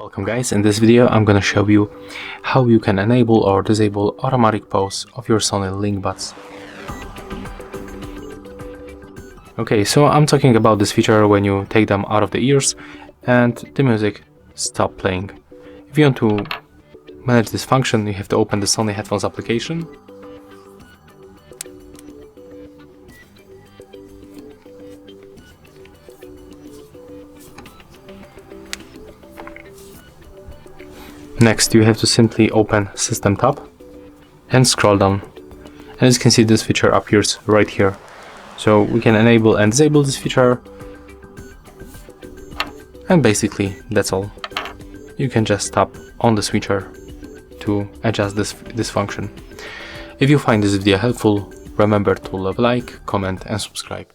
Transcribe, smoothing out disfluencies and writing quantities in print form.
Welcome guys, in this video I'm gonna show you how you can enable or disable automatic pause of your Sony LinkBuds. Okay, so I'm talking about this feature when you take them out of the ears and the music stops playing. If you want to manage this function, you have to open the Sony headphones application. Next, you have to simply open System tab and scroll down. And as you can see, this feature appears right here. So we can enable and disable this feature. And basically, that's all. You can just tap on the switcher to adjust this function. If you find this video helpful, remember to leave a like, comment and subscribe.